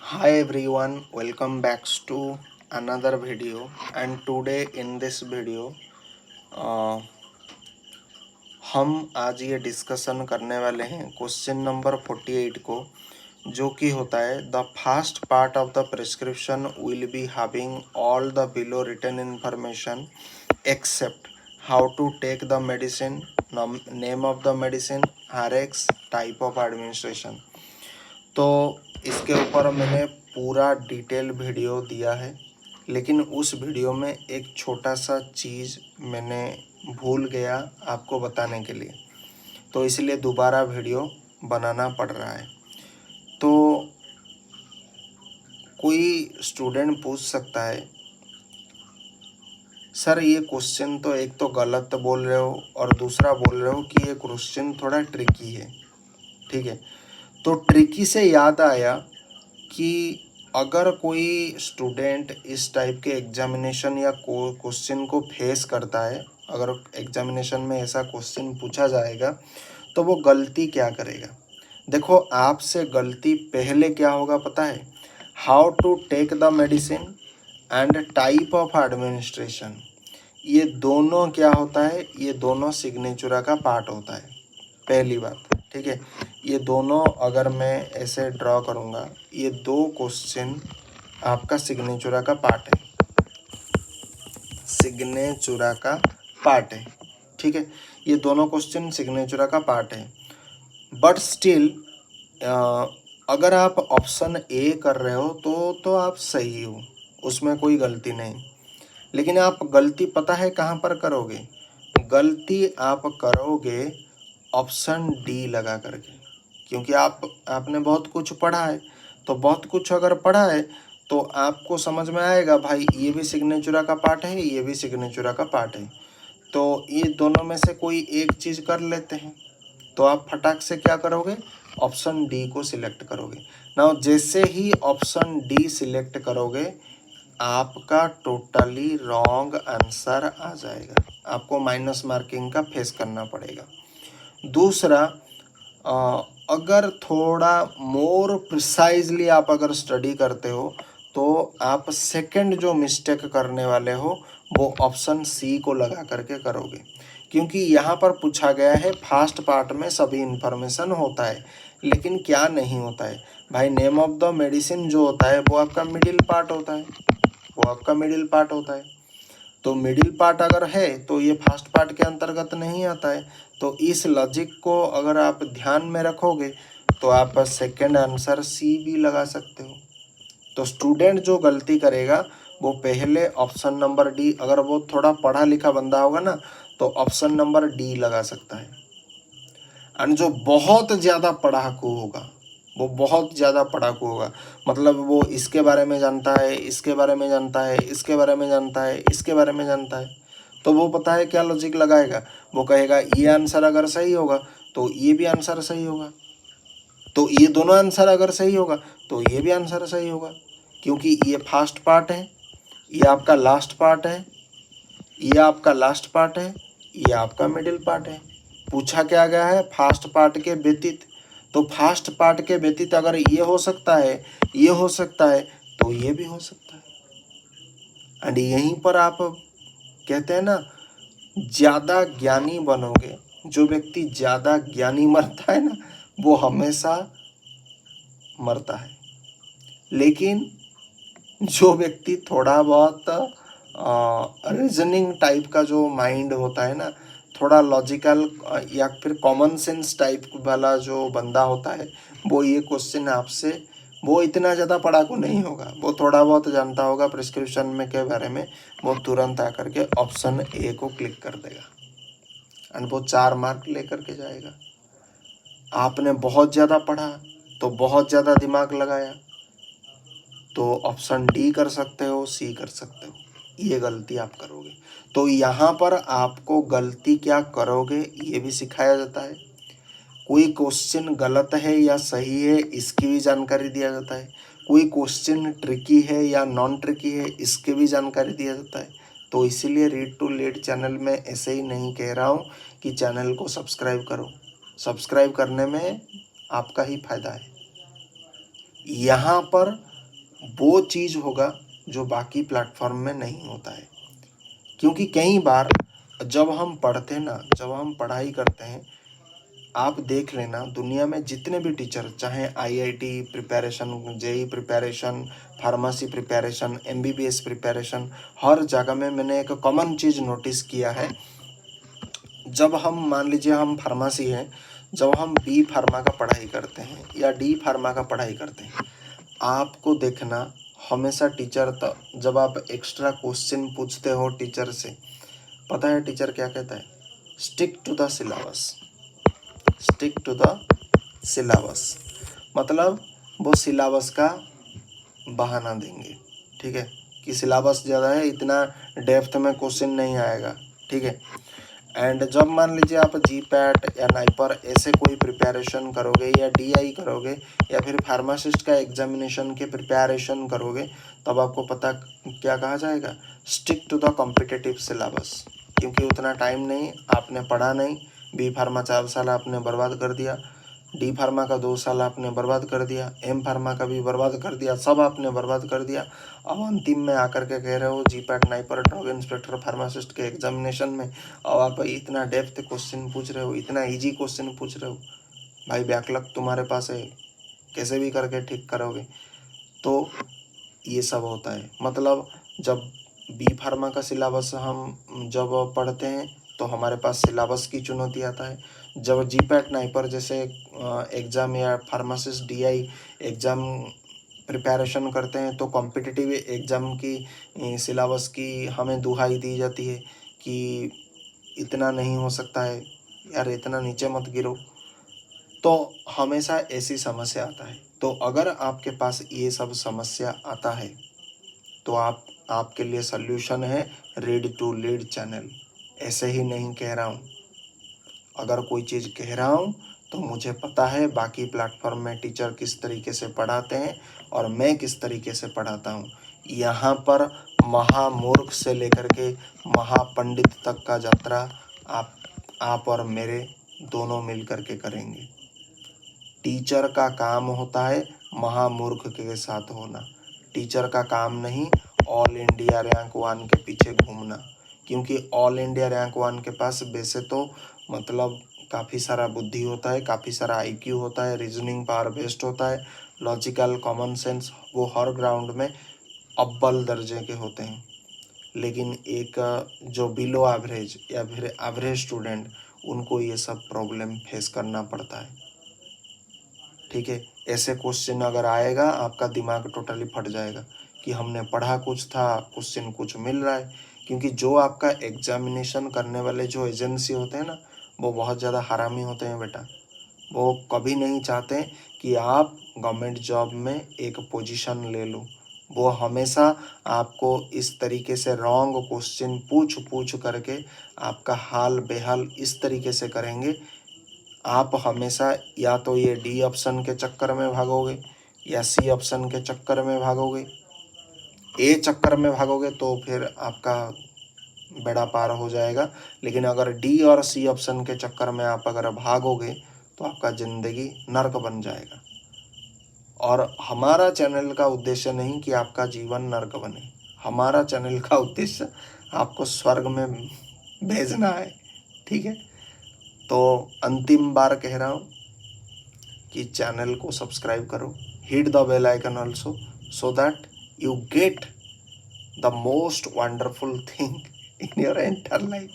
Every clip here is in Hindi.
Hi everyone, welcome back to another video. And today in this video uh, हम आज ये डिस्कशन करने वाले हैं क्वेश्चन नंबर 48 को, जो कि होता है the first part of the prescription will be having all the below written information except how to take the medicine, name of the medicine, RX, type of administration. तो इसके ऊपर मैंने पूरा डिटेल वीडियो दिया है, लेकिन उस वीडियो में एक छोटा सा चीज़ मैंने भूल गया आपको बताने के लिए, तो इसलिए दोबारा वीडियो बनाना पड़ रहा है। तो कोई स्टूडेंट पूछ सकता है, सर ये क्वेश्चन तो एक तो गलत बोल रहे हो और दूसरा बोल रहे हो कि ये क्वेश्चन थोड़ा ट्रिकी है। ठीक है, तो ट्रिकी से याद आया कि अगर कोई स्टूडेंट इस टाइप के एग्जामिनेशन या क्वेश्चन को फेस करता है, अगर एग्जामिनेशन में ऐसा क्वेश्चन पूछा जाएगा तो वो गलती क्या करेगा। देखो, आपसे गलती पहले क्या होगा पता है? How to take the medicine and type of administration, ये दोनों क्या होता है? ये दोनों सिग्नेचर का पार्ट होता है, पहली बात। ठीक है, ये दोनों अगर मैं ऐसे ड्रॉ करूँगा, ये दो क्वेश्चन आपका सिग्नेचर का पार्ट है, सिग्नेचर का पार्ट है। ठीक है, ये दोनों क्वेश्चन सिग्नेचर का पार्ट है। बट स्टिल अगर आप ऑप्शन ए कर रहे हो तो आप सही हो, उसमें कोई गलती नहीं। लेकिन आप गलती पता है कहाँ पर करोगे? गलती आप करोगे ऑप्शन डी लगा करके, क्योंकि आपने बहुत कुछ पढ़ा है। तो बहुत कुछ अगर पढ़ा है तो आपको समझ में आएगा भाई, ये भी सिग्नेचर का पार्ट है, ये भी सिग्नेचर का पार्ट है, तो ये दोनों में से कोई एक चीज़ कर लेते हैं। तो आप फटाक से क्या करोगे? ऑप्शन डी को सिलेक्ट करोगे ना। जैसे ही ऑप्शन डी सिलेक्ट करोगे, आपका टोटली रॉन्ग आंसर आ जाएगा, आपको माइनस मार्किंग का फेस करना पड़ेगा। दूसरा, अगर थोड़ा मोर प्रिसाइजली आप अगर स्टडी करते हो तो आप सेकंड जो मिस्टेक करने वाले हो वो ऑप्शन सी को लगा करके करोगे, क्योंकि यहाँ पर पूछा गया है फर्स्ट पार्ट में सभी इंफॉर्मेशन होता है, लेकिन क्या नहीं होता है भाई? नेम ऑफ द मेडिसिन जो होता है वो आपका मिडिल पार्ट होता है, वो आपका मिडिल पार्ट होता है। तो मिडिल पार्ट अगर है तो ये फर्स्ट पार्ट के अंतर्गत नहीं आता है। तो इस लॉजिक को अगर आप ध्यान में रखोगे तो आप सेकंड आंसर सी भी लगा सकते हो। तो स्टूडेंट जो गलती करेगा वो पहले ऑप्शन नंबर डी, अगर वो थोड़ा पढ़ा लिखा बंदा होगा ना तो ऑप्शन नंबर डी लगा सकता है। एंड जो बहुत ज़्यादा पढ़ाकू होगा, वो बहुत ज़्यादा पढ़ाकू होगा, मतलब वो इसके बारे में जानता है, इसके बारे में जानता है, इसके बारे में जानता है, इसके बारे में जानता है, तो वो पता है क्या लॉजिक लगाएगा? वो कहेगा ये आंसर अगर सही होगा तो ये भी आंसर सही होगा, तो ये दोनों आंसर अगर सही होगा तो ये भी आंसर सही होगा, क्योंकि ये फर्स्ट पार्ट है, ये आपका लास्ट पार्ट है, ये आपका लास्ट पार्ट है, ये आपका मिडिल पार्ट है। पूछा क्या गया है? फास्ट पार्ट के व्यतीत। तो फास्ट पार्ट के व्यतीत अगर ये हो सकता है, ये हो सकता है, तो ये भी हो सकता है। एंड यहीं पर आप कहते हैं ना, ज़्यादा ज्ञानी बनोगे। जो व्यक्ति ज़्यादा ज्ञानी मरता है ना, वो हमेशा मरता है। लेकिन जो व्यक्ति थोड़ा बहुत रीजनिंग टाइप का जो माइंड होता है ना, थोड़ा लॉजिकल या फिर कॉमन सेंस टाइप वाला जो बंदा होता है, वो ये क्वेश्चन आपसे, वो इतना ज़्यादा पढ़ाकू नहीं होगा, वो थोड़ा बहुत जानता होगा प्रिस्क्रिप्शन में के बारे में, वो तुरंत आकर के ऑप्शन ए को क्लिक कर देगा एंड वो 4 मार्क लेकर के जाएगा। आपने बहुत ज़्यादा पढ़ा तो बहुत ज़्यादा दिमाग लगाया तो ऑप्शन डी कर सकते हो, सी कर सकते हो, ये गलती आप करोगे। तो यहाँ पर आपको गलती क्या करोगे ये भी सिखाया जाता है। कोई क्वेश्चन गलत है या सही है इसकी भी जानकारी दिया जाता है। कोई क्वेश्चन ट्रिकी है या नॉन ट्रिकी है इसकी भी जानकारी दिया जाता है। तो इसीलिए रीड टू लीड चैनल में ऐसे ही नहीं कह रहा हूँ कि चैनल को सब्सक्राइब करो, सब्सक्राइब करने में आपका ही फायदा है। यहाँ पर वो चीज़ होगा जो बाकी प्लेटफॉर्म में नहीं होता है। क्योंकि कई बार जब हम पढ़ते हैं ना, जब हम पढ़ाई करते हैं, आप देख लेना दुनिया में जितने भी टीचर, चाहे IIT preparation, JEE preparation, pharmacy preparation, MBBS preparation, हर जगह में मैंने एक कॉमन चीज़ नोटिस किया है। जब हम मान लीजिए हम फार्मेसी हैं, जब हम बी फार्मा का पढ़ाई करते हैं या डी फार्मा का पढ़ाई करते हैं, आपको देखना हमेशा टीचर जब आप एक्स्ट्रा क्वेश्चन पूछते हो टीचर से, पता है टीचर क्या कहता है? Stick to the syllabus, stick to the syllabus. मतलब वो सिलेबस का बहाना देंगे, ठीक है, कि सिलेबस ज़्यादा है, इतना डेप्थ में क्वेश्चन नहीं आएगा, ठीक है। एंड जब मान लीजिए आप जी पैट या नाइपर ऐसे कोई प्रिपरेशन करोगे या डीआई करोगे या फिर फार्मासिस्ट का एग्जामिनेशन के प्रिपरेशन करोगे, तब आपको पता क्या कहा जाएगा? Stick to the competitive syllabus. क्योंकि उतना टाइम नहीं, आपने पढ़ा नहीं, बी फार्मा 4 साल आपने बर्बाद कर दिया, डी फार्मा का 2 साल आपने बर्बाद कर दिया, एम फार्मा का भी बर्बाद कर दिया, सब आपने बर्बाद कर दिया। अब अंतिम में आकर के कह रहे हो जी PAT NIPER drug inspector pharmacist के एग्जामिनेशन में अब आप इतना डेप्थ क्वेश्चन पूछ रहे हो, इतना इजी क्वेश्चन पूछ रहे हो, भाई बैकलॉग तुम्हारे पास है, कैसे भी करके ठीक करोगे। तो ये सब होता है। मतलब जब बी फार्मा का सिलेबस हम जब पढ़ते हैं तो हमारे पास सिलेबस की चुनौती आता है। जब जी पैट नाइपर जैसे एग्ज़ाम या फार्मासिस्ट डीआई एग्ज़ाम प्रिपरेशन करते हैं तो कॉम्पिटिटिव एग्ज़ाम की सिलेबस की हमें दुहाई दी जाती है कि इतना नहीं हो सकता है यार, इतना नीचे मत गिरो। तो हमेशा ऐसी समस्या आता है। तो अगर आपके पास ये सब समस्या आता है तो आपके लिए सल्यूशन है रीड टू लीड चैनल। ऐसे ही नहीं कह रहा हूँ, अगर कोई चीज़ कह रहा हूँ तो मुझे पता है बाकी प्लेटफॉर्म में टीचर किस तरीके से पढ़ाते हैं और मैं किस तरीके से पढ़ाता हूँ। यहाँ पर महामूर्ख से लेकर के महापंडित तक का यात्रा आप और मेरे दोनों मिल कर के करेंगे। टीचर का काम होता है महामूर्ख के साथ होना, टीचर का काम नहीं ऑल इंडिया रैंक 1 के पीछे घूमना। क्योंकि ऑल इंडिया रैंक 1 के पास वैसे तो मतलब काफ़ी सारा बुद्धि होता है, काफ़ी सारा आईक्यू होता है, रीजनिंग पावर बेस्ड होता है, लॉजिकल कॉमन सेंस, वो हर ग्राउंड में अव्वल दर्जे के होते हैं। लेकिन एक जो बिलो एवरेज या फिर एवरेज स्टूडेंट, उनको ये सब प्रॉब्लम फेस करना पड़ता है, ठीक है। ऐसे क्वेश्चन अगर आएगा आपका दिमाग टोटली फट जाएगा कि हमने पढ़ा कुछ था, क्वेश्चन कुछ मिल रहा है। क्योंकि जो आपका एग्जामिनेशन करने वाले जो एजेंसी होते हैं ना, वो बहुत ज़्यादा हरामी होते हैं बेटा। वो कभी नहीं चाहते कि आप गवर्नमेंट जॉब में एक पोजीशन ले लो। वो हमेशा आपको इस तरीके से रॉन्ग क्वेश्चन पूछ पूछ करके आपका हाल बेहाल इस तरीके से करेंगे। आप हमेशा या तो ये डी ऑप्शन के चक्कर में भागोगे या सी ऑप्शन के चक्कर में भागोगे। ए चक्कर में भागोगे तो फिर आपका बेड़ा पार हो जाएगा। लेकिन अगर डी और सी ऑप्शन के चक्कर में आप अगर भागोगे तो आपका ज़िंदगी नर्क बन जाएगा। और हमारा चैनल का उद्देश्य नहीं कि आपका जीवन नर्क बने, हमारा चैनल का उद्देश्य आपको स्वर्ग में भेजना है, ठीक है। तो अंतिम बार कह रहा हूँ कि चैनल को सब्सक्राइब करो, hit the bell icon also, so that you get the most wonderful thing in your entire life.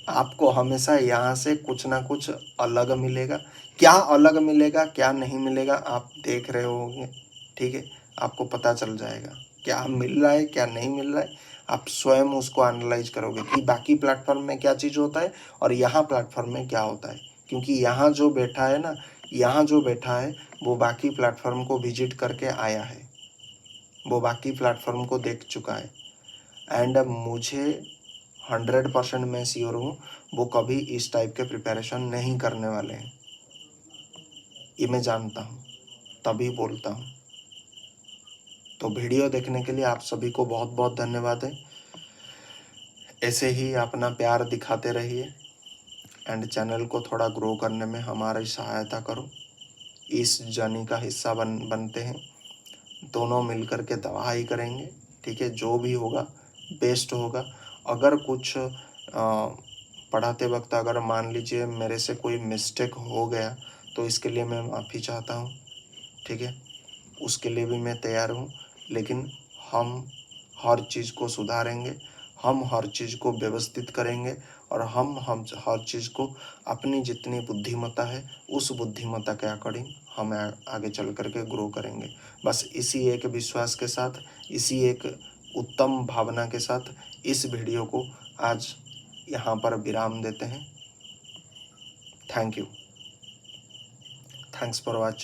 आपको हमेशा यहाँ से कुछ ना कुछ अलग मिलेगा। क्या अलग मिलेगा क्या नहीं मिलेगा आप देख रहे होंगे, ठीक है। आपको पता चल जाएगा क्या मिल रहा है क्या नहीं मिल रहा है। आप स्वयं उसको एनालाइज करोगे कि बाकी प्लेटफॉर्म में क्या चीज़ होता है और यहाँ प्लेटफॉर्म में क्या होता है। क्योंकि यहाँ जो बैठा है ना, यहाँ जो बैठा है वो बाकी प्लेटफॉर्म को विजिट करके आया है, वो बाकी प्लेटफॉर्म को देख चुका है। एंड मुझे 100% मैं श्योर हूँ वो कभी इस टाइप के प्रिपरेशन नहीं करने वाले हैं, ये मैं जानता हूँ, तभी बोलता हूँ। तो वीडियो देखने के लिए आप सभी को बहुत बहुत धन्यवाद है। ऐसे ही अपना प्यार दिखाते रहिए एंड चैनल को थोड़ा ग्रो करने में हमारी सहायता करो। इस जर्नी का हिस्सा बनते हैं दोनों मिलकर के दवाई करेंगे, ठीक है। जो भी होगा बेस्ट होगा। अगर कुछ पढ़ाते वक्त अगर मान लीजिए मेरे से कोई मिस्टेक हो गया तो इसके लिए मैं माफ़ी चाहता हूँ, ठीक है। उसके लिए भी मैं तैयार हूँ, लेकिन हम हर चीज़ को सुधारेंगे, हम हर चीज़ को व्यवस्थित करेंगे और हम हर चीज़ को अपनी जितनी बुद्धिमत्ता है उस बुद्धिमत्ता के अकॉर्डिंग हम आगे चल कर के ग्रो करेंगे। बस इसी एक विश्वास के साथ, इसी एक उत्तम भावना के साथ इस वीडियो को आज यहाँ पर विराम देते हैं। Thank you. Thanks for watching.